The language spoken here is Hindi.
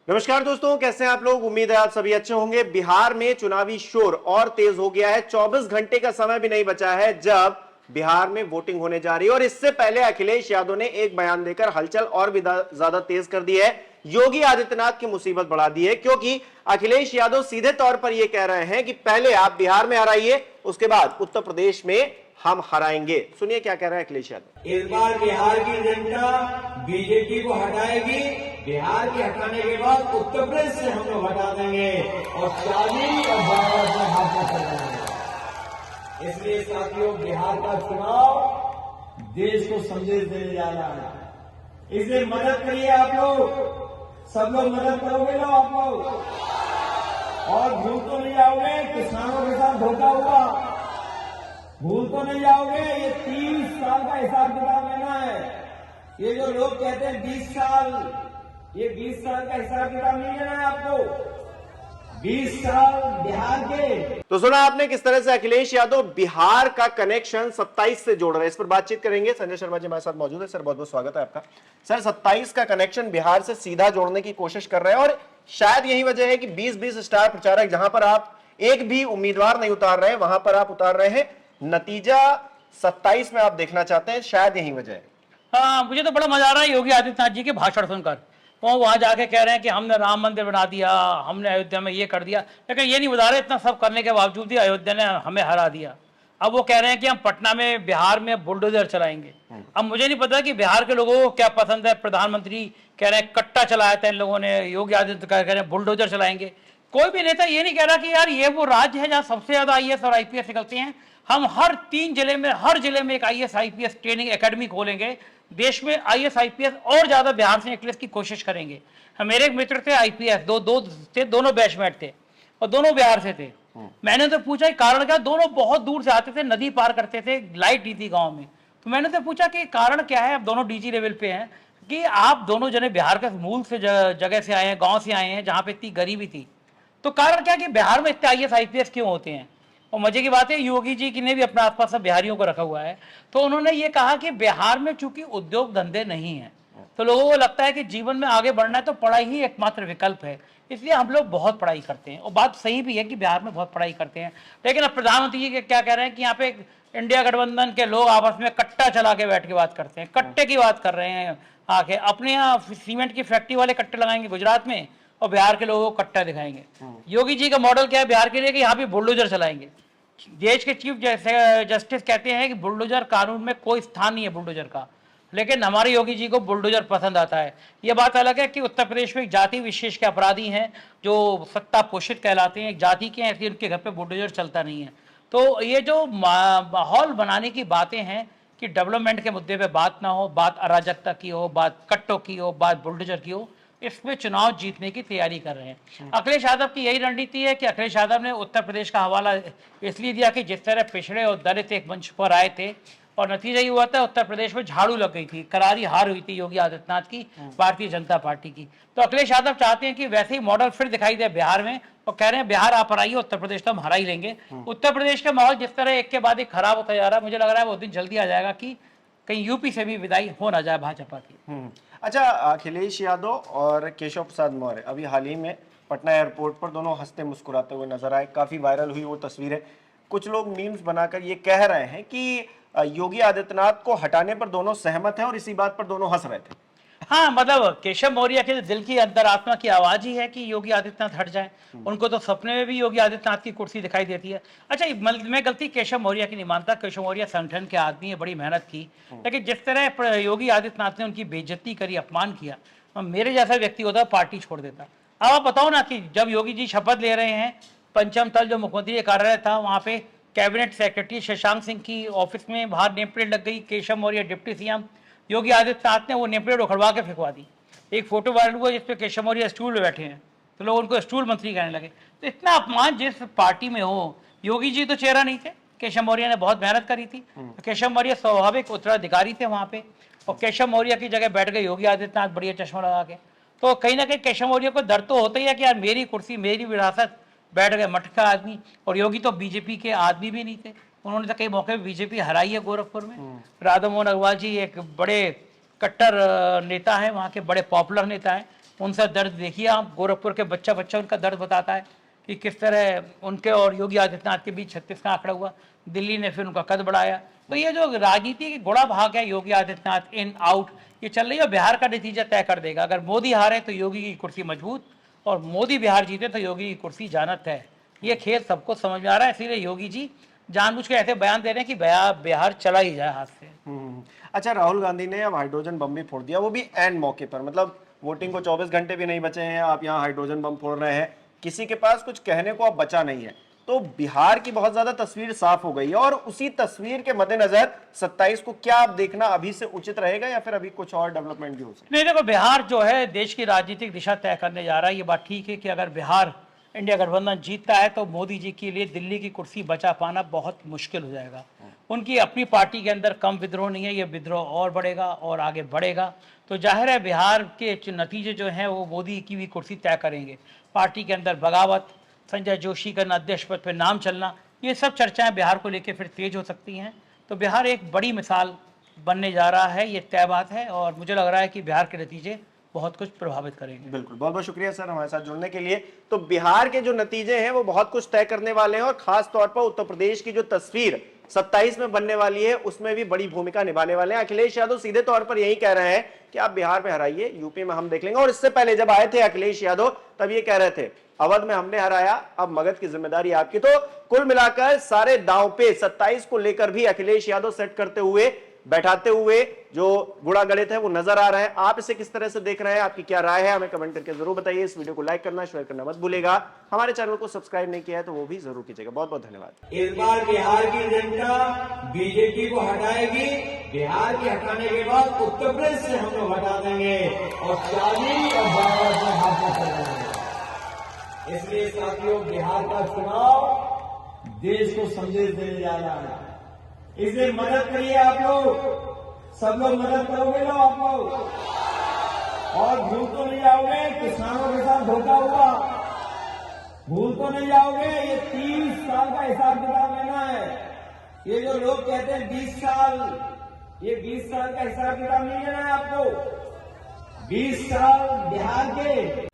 नमस्कार दोस्तों, कैसे हैं आप लोग। उम्मीद है आप सभी अच्छे होंगे। बिहार में चुनावी शोर और तेज हो गया है। 24 घंटे का समय भी नहीं बचा है जब बिहार में वोटिंग होने जा रही है और इससे पहले अखिलेश यादव ने एक बयान देकर हलचल और भी ज्यादा तेज कर दी है। योगी आदित्यनाथ की मुसीबत बढ़ा दी है क्योंकि अखिलेश यादव सीधे तौर पर यह कह रहे हैं कि पहले आप बिहार में हराइए, उसके बाद उत्तर प्रदेश में हम हराएंगे। सुनिए क्या कह रहे हैं अखिलेश यादव। इस बार बिहार की जनता बीजेपी को हटाएगी। बिहार के हटाने के बाद उत्तर प्रदेश से हम लोग हटा देंगे और 40 और 12 से भाजपा कर देंगे। इसलिए साथियों, बिहार का चुनाव देश को संदेश देने जा रहा है। इसलिए मदद करिए आप लोग, सब लोग मदद करोगे ना आप लोग, और भूल तो नहीं जाओगे किसानों के साथ धोखा हुआ, भूल तो नहीं जाओगे। ये 30 साल का हिसाब किताब लेना है। ये जो लोग कहते हैं 20 साल, ये 20 साल का हिसाब किताब नहीं लेना है आपको। 20 साल बिहार के। तो सुना आपने किस तरह से अखिलेश यादव बिहार का कनेक्शन 27 से जोड़ रहे हैं। इस पर बातचीत करेंगे। संजय शर्मा जी हमारे साथ मौजूद है। सर बहुत बहुत स्वागत है आपका। सर 27 का कनेक्शन बिहार से सीधा जोड़ने की कोशिश कर रहे हैं और शायद यही वजह है कि 20-20 स्टार प्रचारक, जहां पर आप एक भी उम्मीदवार नहीं उतार रहे हैं, वहां पर आप उतार रहे हैं। नतीजा 27 में आप देखना चाहते हैं, शायद यही वजह है। हाँ, मुझे तो बड़ा मजा आ रहा है योगी आदित्यनाथ जी के भाषण सुनकर। वो वहाँ जाके कह रहे हैं कि हमने राम मंदिर बना दिया, हमने अयोध्या में ये कर दिया, लेकिन ये नहीं बता रहे इतना सब करने के बावजूद भी अयोध्या ने हमें हरा दिया। अब वो कह रहे हैं कि हम पटना में, बिहार में बुलडोजर चलाएंगे। अब मुझे नहीं पता कि बिहार के लोगों को क्या पसंद है। प्रधानमंत्री कह रहे हैं कट्टा चलाया था इन लोगों ने, योगी आदित्यनाथ कह रहे हैं बुलडोजर चलाएंगे। कोई भी नेता ये नहीं कह रहा कि यार ये वो राज्य है जहाँ सबसे ज्यादा आईएएस और आईपीएस निकलते हैं। हम हर 3 जिले में, हर जिले में एक आईएएस आईपीएस ट्रेनिंग एकेडमी खोलेंगे। देश में आईएएस आईपीएस और ज्यादा बिहार से निकले की कोशिश करेंगे। मेरे एक मित्र थे आईपीएस, दो थे, दोनों बैचमेट थे और दोनों बिहार से थे। मैंने तो पूछा कारण क्या, दोनों बहुत दूर से आते थे, नदी पार करते थे, लाइट नहीं थी गांव में। तो मैंने तो पूछा कि कारण क्या है, आप दोनों डीजी लेवल पे हैं, कि आप दोनों जने बिहार के मूल से जगह से आए हैं, गांव से आए हैं जहां पे इतनी गरीबी थी। तो कारण क्या कि बिहार में इतने आईएएस आईपीएस क्यों होते हैं। और मजे की बात है, योगी जी की ने भी अपने आसपास सब बिहारियों को रखा हुआ है। तो उन्होंने ये कहा कि बिहार में चूंकि उद्योग धंधे नहीं है, तो लोगों को लगता है कि जीवन में आगे बढ़ना है तो पढ़ाई ही एकमात्र विकल्प है, इसलिए हम लोग बहुत पढ़ाई करते हैं। और बात सही भी है कि बिहार में बहुत पढ़ाई करते हैं। लेकिन अब प्रधानमंत्री जी क्या कह रहे हैं कि यहाँ पे इंडिया गठबंधन के लोग आपस में कट्टा चला के बैठ के बात करते हैं, कट्टे की बात कर रहे हैं। आके अपने यहाँ सीमेंट की फैक्ट्री वाले कट्टे लगाएंगे गुजरात में और बिहार के लोगों को कट्टा दिखाएंगे। योगी जी का मॉडल क्या है बिहार के लिए कि यहाँ पे बुलडोजर चलाएंगे। देश के चीफ जस्टिस कहते हैं कि बुलडोजर कानून में कोई स्थान नहीं है बुलडोजर का, लेकिन हमारे योगी जी को बुलडोजर पसंद आता है। ये बात अलग है कि उत्तर प्रदेश में एक जाति विशेष के अपराधी हैं जो सत्ता पोषित कहलाते हैं, एक जाति के हैं, इसलिए उनके घर पे बुलडोजर चलता नहीं है। तो ये जो माहौल बनाने की बातें हैं कि डेवलपमेंट के मुद्दे पे बात ना हो, बात अराजकता की हो, बात कट्टों की हो, बात बुलडोजर की हो, इसमें चुनाव जीतने की तैयारी कर रहे हैं। अखिलेश यादव की यही रणनीति है कि अखिलेश यादव ने उत्तर प्रदेश का हवाला इसलिए दिया कि जिस तरह पिछड़े और दलित एक मंच पर आए थे और नतीजा ये हुआ था उत्तर प्रदेश में झाड़ू लग गई थी, करारी हार हुई थी योगी आदित्यनाथ की, भारतीय जनता पार्टी की। तो अखिलेश यादव चाहते हैं कि वैसे ही मॉडल फिर दिखाई दे बिहार में और कह रहे हैं बिहार आप हराइए, उत्तर प्रदेश तो हम हरा ही लेंगे। उत्तर प्रदेश का माहौल जिस तरह एक के बाद एक खराब होता जा रहा है, मुझे लग रहा है वो दिन जल्दी आ जाएगा कि कहीं यूपी से भी विदाई हो ना जाए भाजपा की। अच्छा, अखिलेश यादव और केशव प्रसाद मौर्य अभी हाल ही में पटना एयरपोर्ट पर दोनों हंसते मुस्कुराते हुए नजर आए। काफी वायरल हुई वो तस्वीरें। कुछ लोग मीम्स बनाकर ये कह रहे हैं कि योगी आदित्यनाथ को हटाने पर दोनों सहमत हैं और इसी बात पर दोनों हंस रहे थे। हाँ, मतलब केशव मौर्य के दिल की अंतरात्मा की आवाज ही है कि योगी आदित्यनाथ हट जाए। उनको तो सपने में भी योगी आदित्यनाथ की कुर्सी दिखाई देती है। अच्छा, मैं गलती केशव मौर्य की नहीं मानता, केशव मौर्य संगठन के आदमी है, बड़ी मेहनत की, लेकिन जिस तरह योगी आदित्यनाथ ने उनकी बेइज्जती करी, अपमान किया, मेरे जैसा व्यक्ति होता पार्टी छोड़ देता। अब आप बताओ ना कि जब योगी जी शपथ ले रहे हैं, पंचम तल जो मुख्यमंत्री कार्यालय था वहाँ पे कैबिनेट सेक्रेटरी शशांक सिंह की ऑफिस में बाहर नेम प्लेट लग गई, केशव मौर्य डिप्टी सीएम। योगी आदित्यनाथ ने वो नेम प्लेट उखड़वा के फेंकवा दी। एक फोटो वायरल हुआ जिसपे केशव मौर्य स्टूल में बैठे हैं, तो लोग उनको स्टूल मंत्री कहने लगे। तो इतना अपमान जिस पार्टी में हो, योगी जी तो चेहरा नहीं थे, केशव मौर्य ने बहुत मेहनत करी थी, तो केशव मौर्य स्वाभाविक उत्तराधिकारी थे वहाँ पे, और केशव मौर्य की जगह बैठ गए योगी आदित्यनाथ बढ़िया चश्मा लगा के। तो कहीं ना कहीं केशव मौर्य को डर तो होता ही है कि यार मेरी कुर्सी, मेरी विरासत, बैठ गए मटका आदमी। और योगी तो बीजेपी के आदमी भी नहीं थे, उन्होंने तो कई मौके पे बीजेपी हराई है गोरखपुर में। राधा मोहन अग्रवाल जी एक बड़े कट्टर नेता है, वहाँ के बड़े पॉपुलर नेता है, उनका दर्द देखिए आप, गोरखपुर के बच्चा बच्चा उनका दर्द बताता है कि किस तरह उनके और योगी आदित्यनाथ के बीच 36 का आंकड़ा हुआ, दिल्ली ने फिर उनका कद बढ़ाया। तो ये जो राजनीति की गुड़ा भाग है, योगी आदित्यनाथ इन आउट, ये चल रही है। बिहार का नतीजा तय कर देगा। अगर मोदी हारे तो योगी की कुर्सी मजबूत, और मोदी बिहार जीते तो योगी की कुर्सी जाना तय। ये खेल सबको समझ में आ रहा है, इसीलिए योगी जी जानबूझ के ऐसे बयान दे रहे हैं कि बिहार चला ही जाए हाथ से। अच्छा, राहुल गांधी ने अब हाइड्रोजन बम भी फोड़ दिया, वो भी एंड मौके पर। मतलब वोटिंग को 24 घंटे भी नहीं बचे हैं, आप यहाँ हाइड्रोजन बम फोड़ रहे हैं, किसी के पास कुछ कहने को अब बचा नहीं है। तो बिहार की बहुत ज्यादा तस्वीर साफ हो गई है, और उसी तस्वीर के मद्देनजर 27 को क्या आप देखना अभी से उचित रहेगा, या फिर अभी कुछ और डेवलपमेंट भी हो सकता है? नहीं, देखो, बिहार जो है देश की राजनीतिक दिशा तय करने जा रहा है। ये बात ठीक है कि अगर बिहार इंडिया गठबंधन जीतता है तो मोदी जी के लिए दिल्ली की कुर्सी बचा पाना बहुत मुश्किल हो जाएगा। उनकी अपनी पार्टी के अंदर कम विद्रोह नहीं है, ये विद्रोह और बढ़ेगा और आगे बढ़ेगा। तो जाहिर है बिहार के नतीजे जो हैं वो मोदी की भी कुर्सी तय करेंगे। पार्टी के अंदर बगावत, संजय जोशी का अध्यक्ष पद पर नाम चलना, ये सब चर्चाएं बिहार को लेकर फिर तेज हो सकती हैं। तो बिहार एक बड़ी मिसाल बनने जा रहा है, ये तय बात है, और मुझे लग रहा है कि बिहार के नतीजे बहुत कुछ प्रभावित करेंगे। बिल्कुल, बहुत बहुत शुक्रिया सर हमारे साथ जुड़ने के लिए। तो बिहार के जो नतीजे हैं वो बहुत कुछ तय करने वाले हैं, और खास तौर पर उत्तर प्रदेश की जो तस्वीर 27 में बनने वाली है उसमें भी बड़ी भूमिका निभाने वाले हैं। अखिलेश यादव सीधे तौर पर यही कह रहे हैं कि आप बिहार में हराइए, यूपी में हम देख लेंगे। और इससे पहले जब आए थे अखिलेश यादव तब ये कह रहे थे अवध में हमने हराया, अब मगध की जिम्मेदारी आपकी। तो कुल मिलाकर सारे दांव पे 27 को लेकर भी अखिलेश यादव सेट करते हुए, बैठाते हुए जो गुड़ा गणित है वो नजर आ रहा है। आप इसे किस तरह से देख रहे हैं, आपकी क्या राय है, हमें कमेंट करके जरूर बताइए। इस वीडियो को लाइक करना, शेयर करना मत भूलेगा। हमारे चैनल को सब्सक्राइब नहीं किया है तो वो भी जरूर कीजिएगा। बहुत बहुत धन्यवाद। इस बार बिहार की जनता बीजेपी को हटाएगी, बिहार के हटाने के बाद उत्तर प्रदेश से हम लोग हटा देंगे और चाबी और बाबा से हाथ कर देंगे। इसलिए साथियों, बिहार का चुनाव देश को संदेश देने जा रहा है। इसलिए मदद करिए आप लोग, सब लोग मदद करोगे ना आप लोग, और भूल तो नहीं जाओगे किसानों के साथ धोखा हुआ, भूल तो नहीं जाओगे। ये 30 साल का हिसाब किताब लेना है। ये जो लोग कहते हैं 20 साल, ये 20 साल का हिसाब किताब नहीं लेना है आपको। 20 साल बिहार के